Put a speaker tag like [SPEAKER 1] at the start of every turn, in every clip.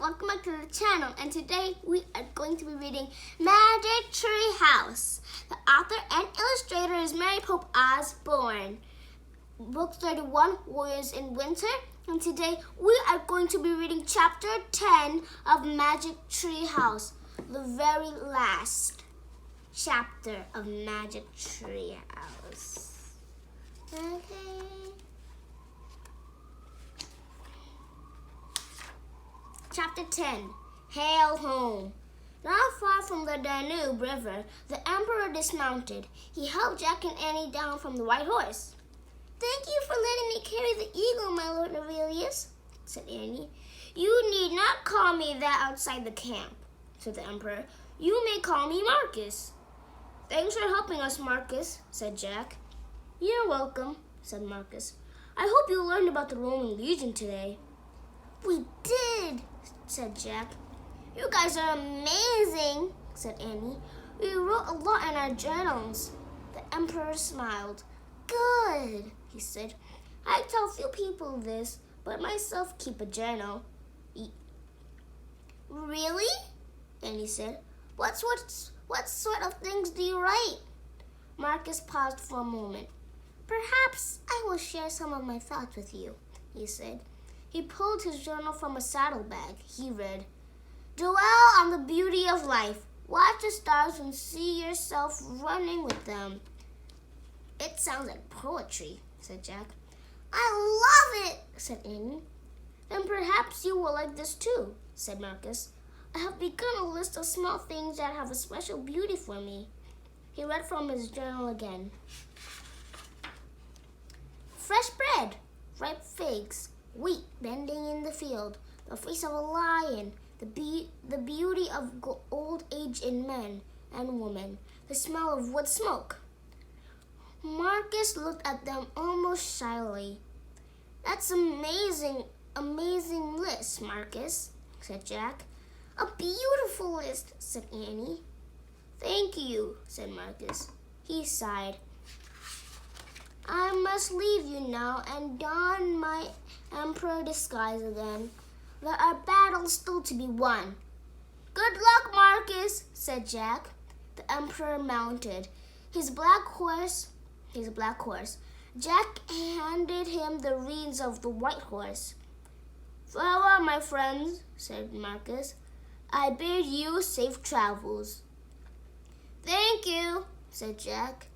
[SPEAKER 1] welcome back to the channel, and today we are going to be reading Magic Tree House. The author and illustrator is Mary Pope Osborne. Book 31, Warriors in Winter, and today we are going to be reading chapter 10 of Magic Tree House, the very last chapter of Magic Tree House. Okay. Chapter 10, Hail Home. Not far from the Danube River, the Emperor dismounted. He helped Jack and Annie down from the white horse. "Thank you for letting me carry the eagle, my Lord Novellius," said Annie. "You need not call me that outside the camp," said the Emperor. "You may call me Marcus." "Thanks for helping us, Marcus," said Jack. "You're welcome," said Marcus. "I hope you learned about the Roman Legion today." "We did," said Jack. "You guys are amazing," said Annie. "We wrote a lot in our journals." The Emperor smiled. "Good," he said. "I tell few people this, but myself keep a journal." "Really?" Annie said. What sort of things do you write?" Marcus paused for a moment. "Perhaps I will share some of my thoughts with you," he said. He pulled his journal from a saddlebag. He read, "Dwell on the beauty of life. Watch the stars and see yourself running with them." "It sounds like poetry," said Jack. "I love it," said Annie. "Then perhaps you will like this too," said Marcus. "I have begun a list of small things that have a special beauty for me." He read from his journal again. "Fresh bread, ripe figs, wheat bending in the field, the face of a lion, the beauty of old age in men and women, the smell of wood smoke." Marcus looked at them almost shyly. "That's amazing list, Marcus," said Jack. "A beautiful list," said Annie. "Thank you," said Marcus. He sighed. "I must leave you now and don my emperor disguise again. There are battles still to be won." "Good luck, Marcus," said Jack. The Emperor mounted his black horse. Jack handed him the reins of the white horse. "Farewell, my friends," said Marcus. "I bid you safe travels." "Thank you," said Jack.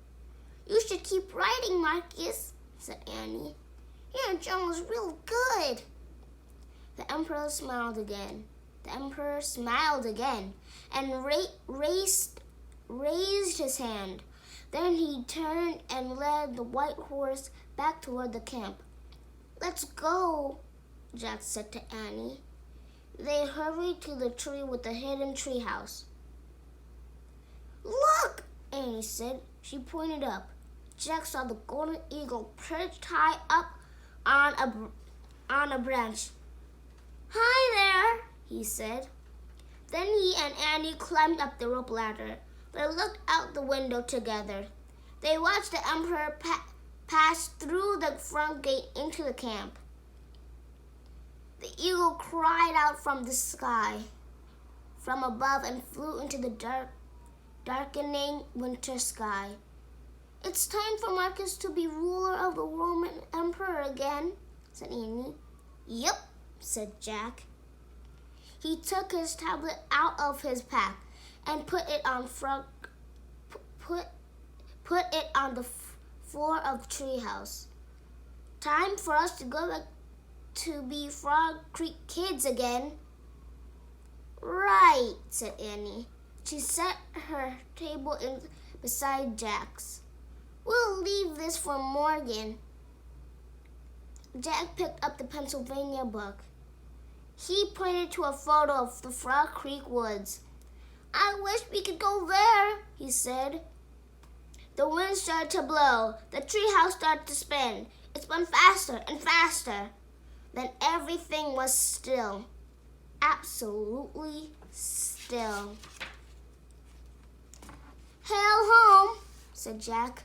[SPEAKER 1] "You should keep writing, Marcus," said Annie. "Your journal is real good." The Emperor smiled again. And raised his hand. Then he turned and led the white horse back toward the camp. "Let's go," Jack said to Annie. They hurried to the tree with the hidden tree house. "Look," Annie said. She pointed up. Jack saw the golden eagle perched high up on a branch. "Hi there," he said. Then he and Annie climbed up the rope ladder. They looked out the window together. They watched the Emperor pass through the front gate into the camp. The eagle cried out from the sky from above and flew into the darkening winter sky. "It's time for Marcus to be ruler of the Roman Emperor again," said Annie. "Yep," said Jack. He took his tablet out of his pack and put it on the floor of the treehouse. "Time for us to go back to be Frog Creek kids again." "Right," said Annie. She set her table beside Jack's. "We'll leave this for Morgan." Jack picked up the Pennsylvania book. He pointed to a photo of the Frog Creek woods. "I wish we could go there," he said. The wind started to blow. The treehouse started to spin. It spun faster and faster. Then everything was still. Absolutely still. "Hail home," said Jack.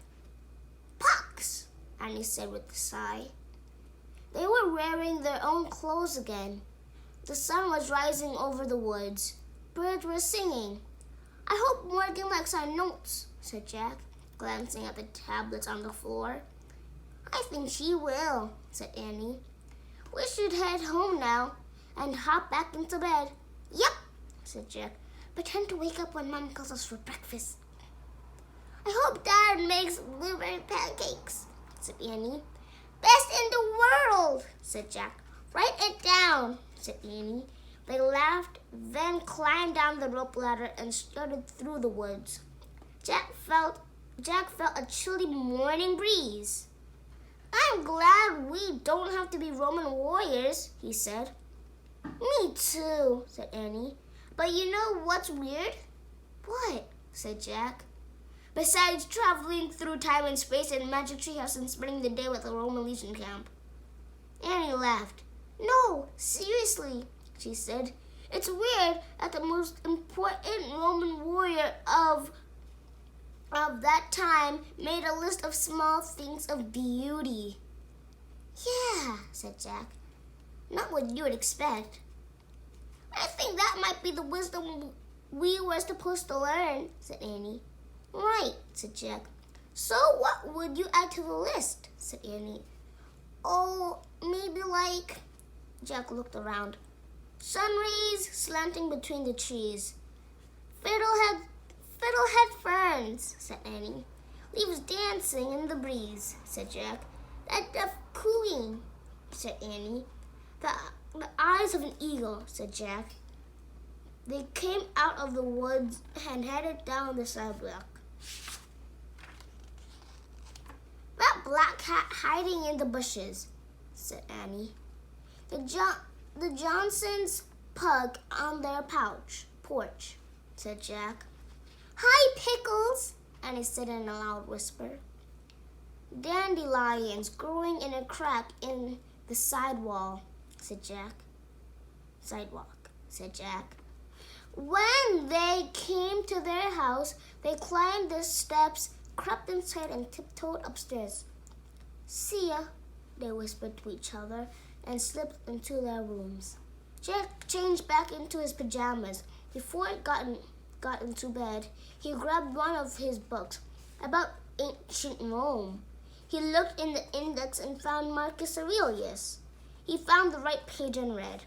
[SPEAKER 1] "Pox," Annie said with a sigh. They were wearing their own clothes again. The sun was rising over the woods. Birds were singing. "I hope Morgan likes our notes," said Jack, glancing at the tablets on the floor. "I think she will," said Annie. "We should head home now and hop back into bed." "Yep," said Jack. "Pretend to wake up when Mom calls us for breakfast." "I hope Dad makes blueberry pancakes," said Annie. "Best in the world," said Jack. "Write it down," said Annie. They laughed, then climbed down the rope ladder and started through the woods. Jack felt a chilly morning breeze. "I'm glad we don't have to be Roman warriors," he said. "Me too," said Annie. "But you know what's weird?" "What?" said Jack. "Besides traveling through time and space in Magic Tree House and spending the day with a Roman legion camp." Annie laughed. "No, seriously," she said. "It's weird that the most important Roman warrior of that time made a list of small things of beauty." "Yeah," said Jack. "Not what you would expect." "I think that might be the wisdom we were supposed to learn," said Annie. "Right," said Jack. "So what would you add to the list?" said Annie. "Oh, maybe like..." Jack looked around. "Sun rays slanting between the trees. Fiddlehead ferns," said Annie. "Leaves dancing in the breeze," said Jack. "That deaf cooing," said Annie. The eyes of an eagle," said Jack. They came out of the woods and headed down the sidewalk. "That black cat hiding in the bushes," said Annie. The Johnsons' pug on their porch," said Jack. "Hi, Pickles," Annie said in a loud whisper. "Dandelions growing in a crack in the sidewalk," said Jack. When they came to their house, they climbed the steps, crept inside, and tiptoed upstairs. "See ya," they whispered to each other and slipped into their rooms. Jack changed back into his pajamas. Before he got into bed, he grabbed one of his books about ancient Rome. He looked in the index and found Marcus Aurelius. He found the right page and read.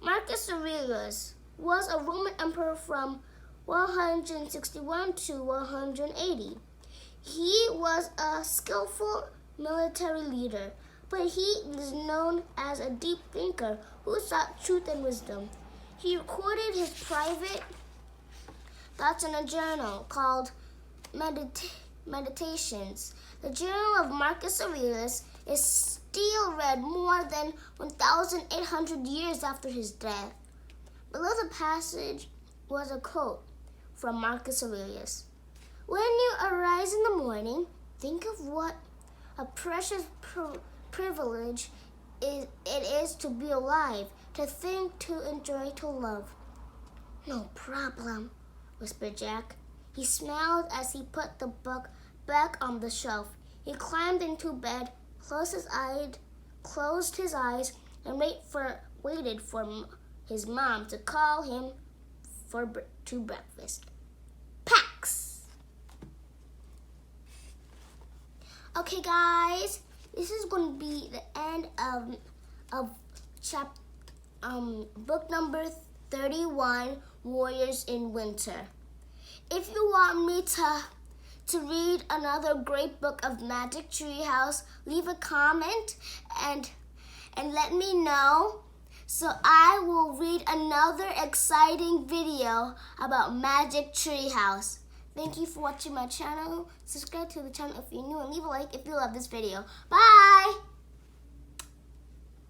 [SPEAKER 1] Marcus Aurelius was a Roman emperor from 161 to 180. He was a skillful military leader, but he is known as a deep thinker who sought truth and wisdom. He recorded his private thoughts in a journal called Meditations. The Journal of Marcus Aurelius is still read more than 1,800 years after his death. Below the passage was a quote from Marcus Aurelius. "When you arise in the morning, think of what a precious privilege it is to be alive, to think, to enjoy, to love." "No problem," whispered Jack. He smiled as he put the book back on the shelf. He climbed into bed, closed his eyes, and waited for his mom to call him to breakfast. Pax! Okay, guys, this is going to be the end of book number 31, Warriors in Winter. If you want me to read another great book of Magic Tree House, leave a comment and let me know, so I will read another exciting video about Magic Tree House. Thank you for watching my channel. Subscribe to the channel if you're new and leave a like if you love this video. Bye!